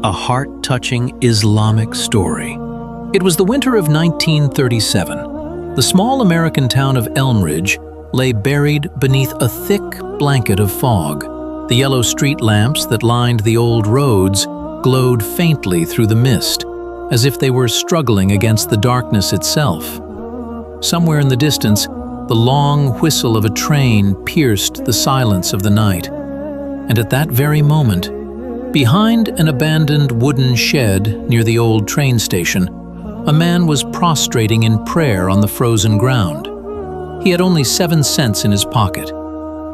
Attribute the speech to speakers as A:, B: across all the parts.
A: a heart-touching Islamic story. It was the winter of 1937. The small American town of Elmridge lay buried beneath a thick blanket of fog. The yellow street lamps that lined the old roads glowed faintly through the mist, as if they were struggling against the darkness itself. Somewhere in the distance, the long whistle of a train pierced the silence of the night. And at that very moment, behind an abandoned wooden shed near the old train station, a man was prostrating in prayer on the frozen ground. He had only 7 cents in his pocket.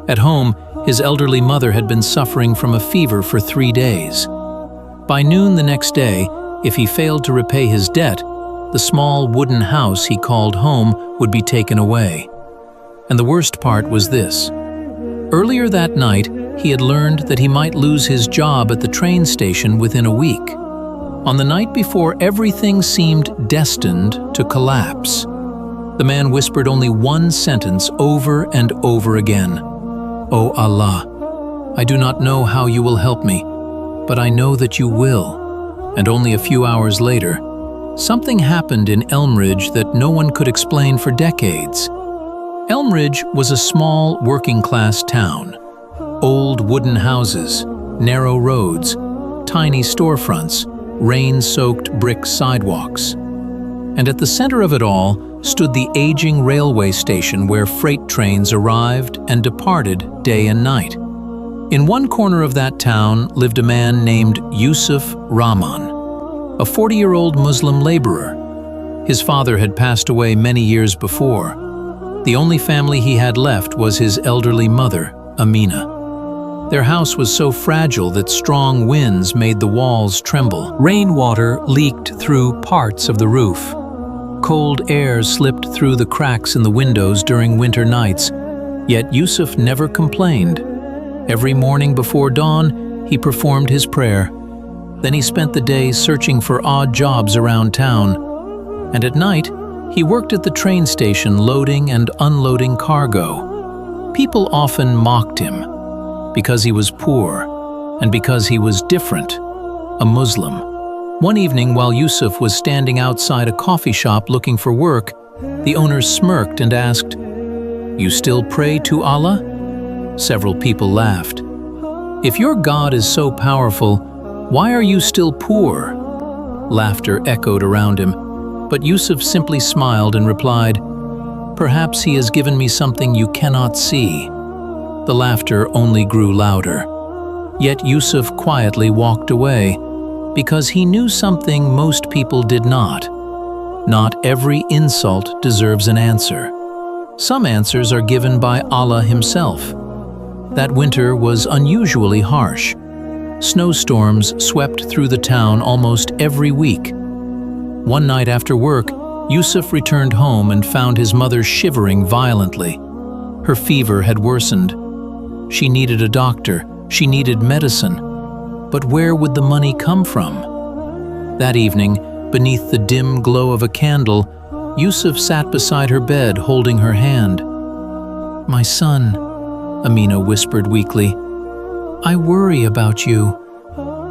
A: At home, his elderly mother had been suffering from a fever for 3 days. By noon the next day, if he failed to repay his debt, the small wooden house he called home would be taken away. And the worst part was this. Earlier that night, he had learned that he might lose his job at the train station within a week. On the night before everything seemed destined to collapse, the man whispered only one sentence over and over again. "O Allah, I do not know how you will help me, but I know that you will." And only a few hours later, something happened in Elmridge that no one could explain for decades. Elmridge was a small working-class town. Old wooden houses, narrow roads, tiny storefronts, rain-soaked brick sidewalks. And at the center of it all stood the aging railway station where freight trains arrived and departed day and night. In one corner of that town lived a man named Yusuf Rahman, a 40-year-old Muslim laborer. His father had passed away many years before. The only family he had left was his elderly mother, Amina. Their house was so fragile that strong winds made the walls tremble. Rainwater leaked through parts of the roof. Cold air slipped through the cracks in the windows during winter nights, yet Yusuf never complained. Every morning before dawn, he performed his prayer. Then he spent the day searching for odd jobs around town. And at night, he worked at the train station loading and unloading cargo. People often mocked him because he was poor and because he was different, a Muslim. One evening, while Yusuf was standing outside a coffee shop looking for work, the owner smirked and asked, "You still pray to Allah?" Several people laughed. "If your God is so powerful, why are you still poor?" Laughter echoed around him, but Yusuf simply smiled and replied, "Perhaps he has given me something you cannot see." The laughter only grew louder. Yet Yusuf quietly walked away, because he knew something most people did not. Not every insult deserves an answer. Some answers are given by Allah himself. That winter was unusually harsh. Snowstorms swept through the town almost every week. One night after work, Yusuf returned home and found his mother shivering violently. Her fever had worsened. She needed a doctor, she needed medicine. But where would the money come from? That evening, beneath the dim glow of a candle, Yusuf sat beside her bed holding her hand. "My son," Amina whispered weakly, "I worry about you."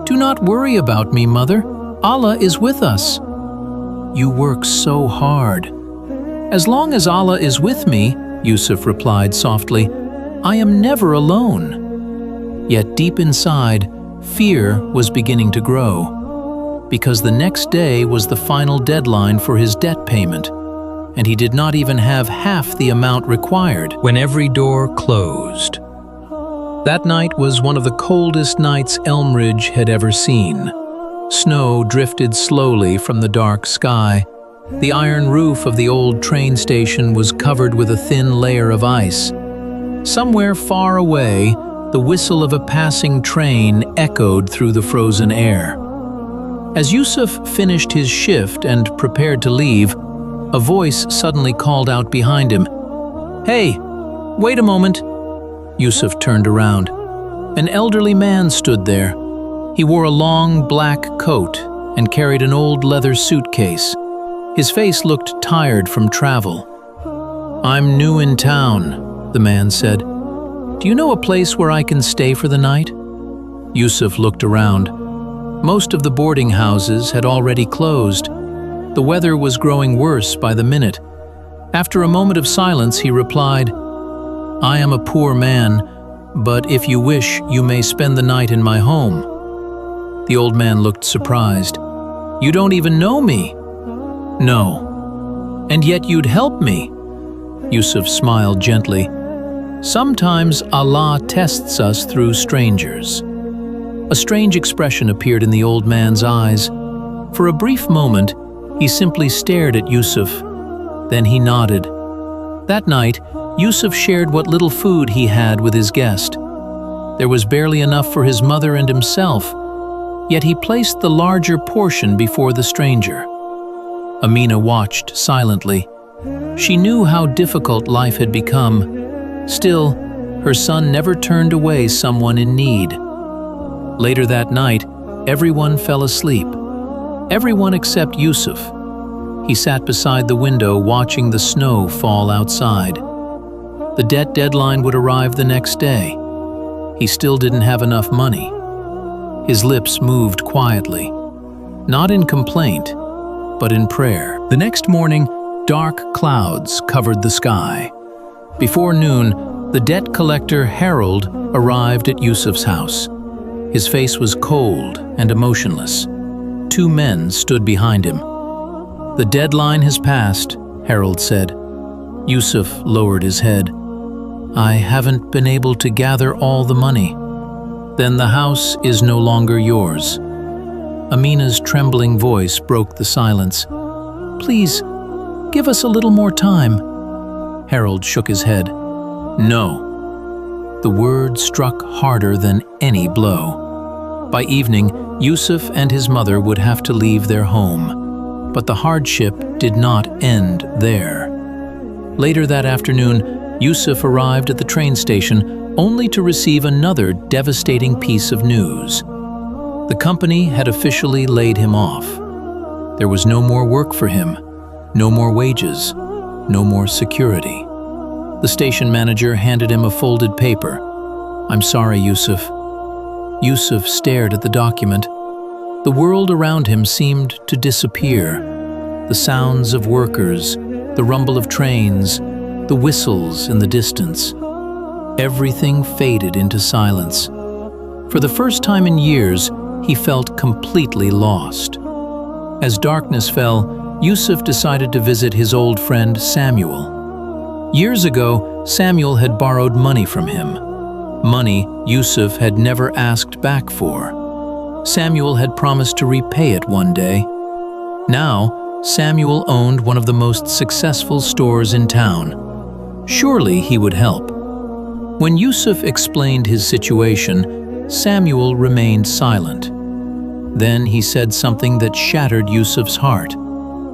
A: "Do not worry about me, mother. Allah is with us." "You work so hard." "As long as Allah is with me," Yusuf replied softly, "I am never alone." Yet deep inside, fear was beginning to grow, because the next day was the final deadline for his debt payment, and he did not even have half the amount required when every door closed. That night was one of the coldest nights Elmridge had ever seen. Snow drifted slowly from the dark sky. The iron roof of the old train station was covered with a thin layer of ice. Somewhere far away, the whistle of a passing train echoed through the frozen air. As Yusuf finished his shift and prepared to leave, a voice suddenly called out behind him, "Hey, wait a moment." Yusuf turned around. An elderly man stood there. He wore a long black coat and carried an old leather suitcase. His face looked tired from travel. "I'm new in town," the man said. "Do you know a place where I can stay for the night?" Yusuf looked around. Most of the boarding houses had already closed. The weather was growing worse by the minute. After a moment of silence, he replied, "I am a poor man, but if you wish, you may spend the night in my home." The old man looked surprised. "You don't even know me." "No. And yet you'd help me." Yusuf smiled gently. "Sometimes Allah tests us through strangers." A strange expression appeared in the old man's eyes. For a brief moment, he simply stared at Yusuf. Then he nodded. That night, Yusuf shared what little food he had with his guest. There was barely enough for his mother and himself, yet he placed the larger portion before the stranger. Amina watched silently. She knew how difficult life had become. Still, her son never turned away someone in need. Later that night, everyone fell asleep. Everyone except Yusuf. He sat beside the window watching the snow fall outside. The debt deadline would arrive the next day. He still didn't have enough money. His lips moved quietly, not in complaint, but in prayer. The next morning, dark clouds covered the sky. Before noon, the debt collector Harold arrived at Yusuf's house. His face was cold and emotionless. Two men stood behind him. "The deadline has passed," Harold said. Yusuf lowered his head. "I haven't been able to gather all the money." "Then the house is no longer yours." Amina's trembling voice broke the silence. "Please, give us a little more time." Harold shook his head. "No." The word struck harder than any blow. By evening, Yusuf and his mother would have to leave their home. But the hardship did not end there. Later that afternoon, Yusuf arrived at the train station only to receive another devastating piece of news. The company had officially laid him off. There was no more work for him, no more wages, no more security. The station manager handed him a folded paper. "I'm sorry, Yusuf." Yusuf stared at the document. The world around him seemed to disappear. The sounds of workers, the rumble of trains, the whistles in the distance. Everything faded into silence. For the first time in years, he felt completely lost. As darkness fell, Yusuf decided to visit his old friend Samuel. Years ago, Samuel had borrowed money from him. Money Yusuf had never asked back for. Samuel had promised to repay it one day. Now, Samuel owned one of the most successful stores in town. Surely he would help. When Yusuf explained his situation, Samuel remained silent. Then he said something that shattered Yusuf's heart.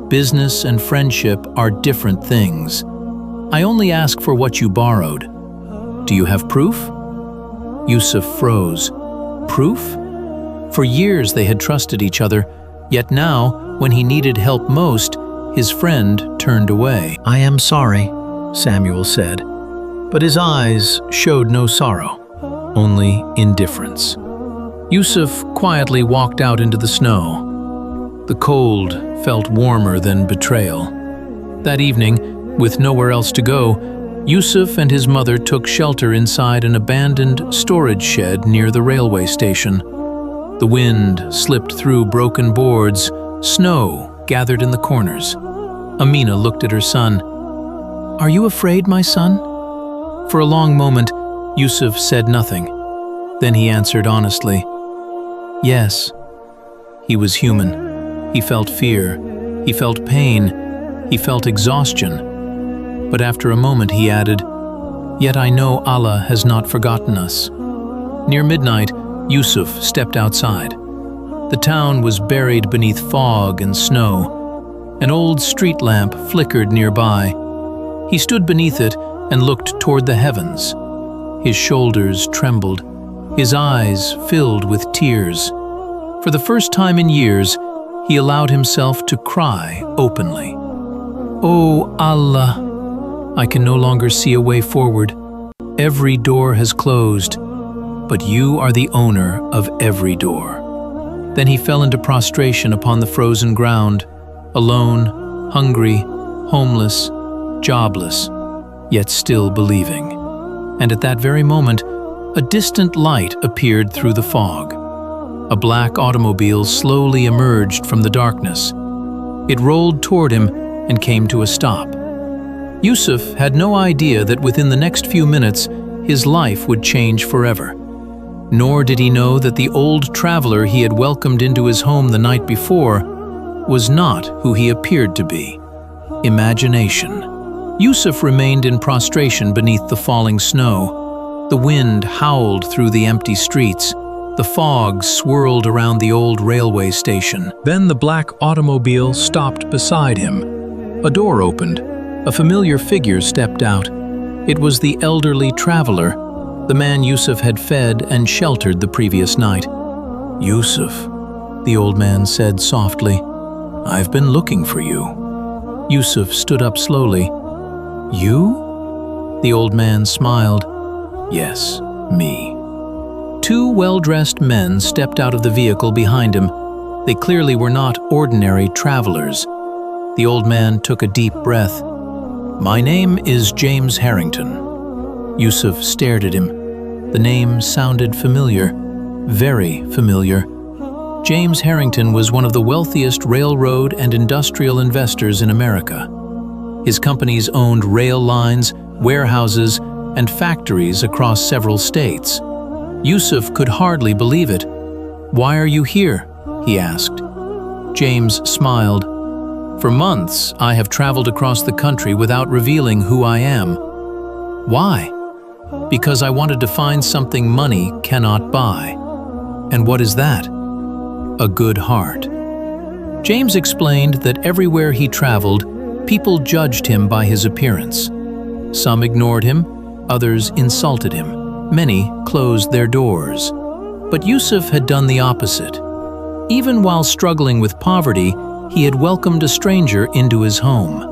A: "Business and friendship are different things. I only ask for what you borrowed. Do you have proof?" Yusuf froze. Proof? For years they had trusted each other, yet now, when he needed help most, his friend turned away. "I am sorry," Samuel said, but his eyes showed no sorrow, only indifference. Yusuf quietly walked out into the snow. The cold felt warmer than betrayal. That evening, with nowhere else to go, Yusuf and his mother took shelter inside an abandoned storage shed near the railway station. The wind slipped through broken boards, snow gathered in the corners. Amina looked at her son. "Are you afraid, my son?" For a long moment, Yusuf said nothing. Then he answered honestly, "Yes." He was human. He felt fear. He felt pain. He felt exhaustion. But after a moment he added, "Yet I know Allah has not forgotten us." Near midnight, Yusuf stepped outside. The town was buried beneath fog and snow. An old street lamp flickered nearby. He stood beneath it and looked toward the heavens. His shoulders trembled. His eyes filled with tears. For the first time in years, he allowed himself to cry openly. "Oh Allah, I can no longer see a way forward. Every door has closed, but you are the owner of every door." Then he fell into prostration upon the frozen ground, alone, hungry, homeless, jobless, yet still believing. And at that very moment, a distant light appeared through the fog. A black automobile slowly emerged from the darkness. It rolled toward him and came to a stop. Yusuf had no idea that within the next few minutes, his life would change forever. Nor did he know that the old traveler he had welcomed into his home the night before was not who he appeared to be. Imagination. Yusuf remained in prostration beneath the falling snow. The wind howled through the empty streets. The fog swirled around the old railway station. Then the black automobile stopped beside him. A door opened. A familiar figure stepped out. It was the elderly traveler, the man Yusuf had fed and sheltered the previous night. "Yusuf," the old man said softly, "I've been looking for you." Yusuf stood up slowly. "You?" The old man smiled. "Yes, me." Two well-dressed men stepped out of the vehicle behind him. They clearly were not ordinary travelers. The old man took a deep breath. "My name is James Harrington." Yusuf stared at him. The name sounded familiar, very familiar. James Harrington was one of the wealthiest railroad and industrial investors in America. His companies owned rail lines, warehouses, and factories across several states. Yusuf could hardly believe it. "Why are you here?" he asked. James smiled. "For months, I have traveled across the country without revealing who I am." "Why?" "Because I wanted to find something money cannot buy." "And what is that?" "A good heart." James explained that everywhere he traveled, people judged him by his appearance. Some ignored him, others insulted him. Many closed their doors. But Yusuf had done the opposite. Even while struggling with poverty, he had welcomed a stranger into his home.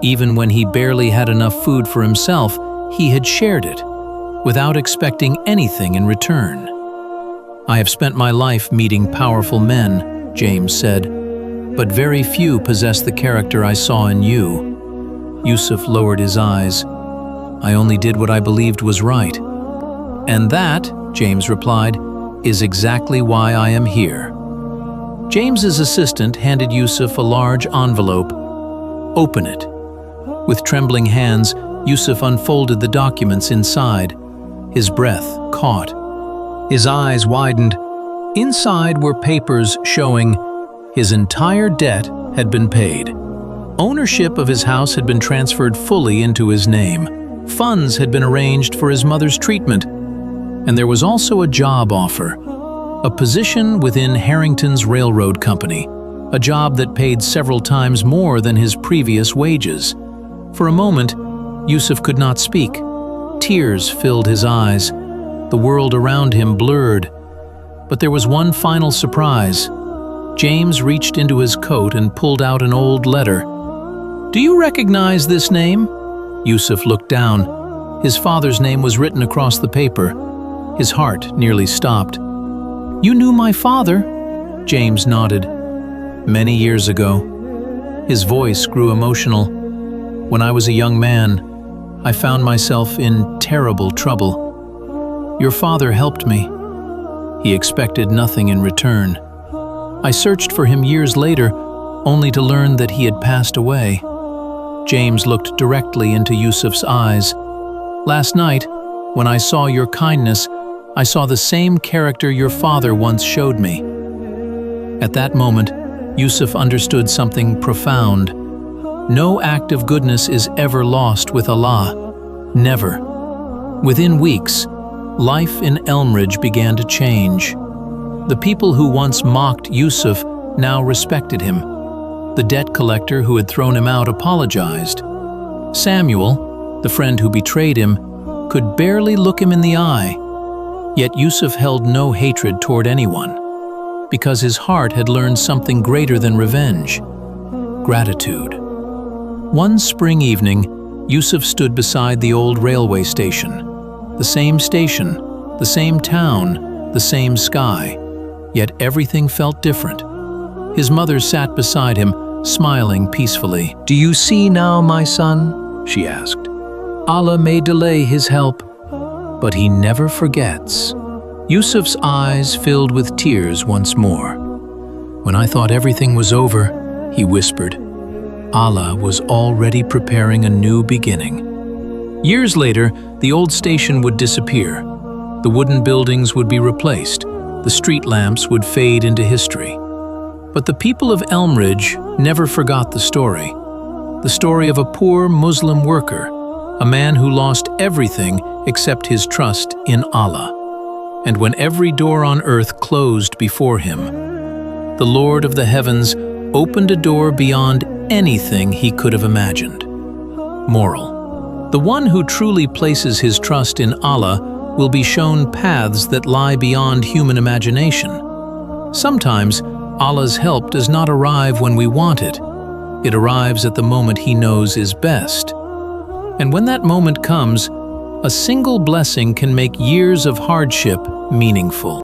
A: Even when he barely had enough food for himself, he had shared it, without expecting anything in return. "I have spent my life meeting powerful men," James said, "but very few possess the character I saw in you." Yusuf lowered his eyes. "I only did what I believed was right." "And that," James replied, "is exactly why I am here." James's assistant handed Yusuf a large envelope. "Open it." With trembling hands, Yusuf unfolded the documents inside. His breath caught. His eyes widened. Inside were papers showing his entire debt had been paid. Ownership of his house had been transferred fully into his name. Funds had been arranged for his mother's treatment. And there was also a job offer, a position within Harrington's railroad company, a job that paid several times more than his previous wages. For a moment, Yusuf could not speak. Tears filled his eyes. The world around him blurred. But there was one final surprise. James reached into his coat and pulled out an old letter. "Do you recognize this name?" Yusuf looked down. His father's name was written across the paper. His heart nearly stopped. "You knew my father?" James nodded. "Many years ago." His voice grew emotional. "When I was a young man, I found myself in terrible trouble. Your father helped me. He expected nothing in return. I searched for him years later, only to learn that he had passed away." James looked directly into Yusuf's eyes. "Last night, when I saw your kindness, I saw the same character your father once showed me." At that moment, Yusuf understood something profound. No act of goodness is ever lost with Allah. Never. Within weeks, life in Elmridge began to change. The people who once mocked Yusuf now respected him. The debt collector who had thrown him out apologized. Samuel, the friend who betrayed him, could barely look him in the eye. Yet Yusuf held no hatred toward anyone, because his heart had learned something greater than revenge: gratitude. One spring evening, Yusuf stood beside the old railway station. The same town, the same sky. Yet everything felt different. His mother sat beside him, smiling peacefully. "Do you see now, my son?" she asked. "Allah may delay His help, but He never forgets." Yusuf's eyes filled with tears once more. "When I thought everything was over," he whispered, "Allah was already preparing a new beginning." Years later, the old station would disappear. The wooden buildings would be replaced. The street lamps would fade into history. But the people of Elmridge never forgot the story of a poor Muslim worker, a man who lost everything except his trust in Allah. And when every door on earth closed before him, the Lord of the heavens opened a door beyond anything he could have imagined. Moral: the one who truly places his trust in Allah will be shown paths that lie beyond human imagination. Sometimes, Allah's help does not arrive when we want it. It arrives at the moment He knows is best. And when that moment comes, a single blessing can make years of hardship meaningful.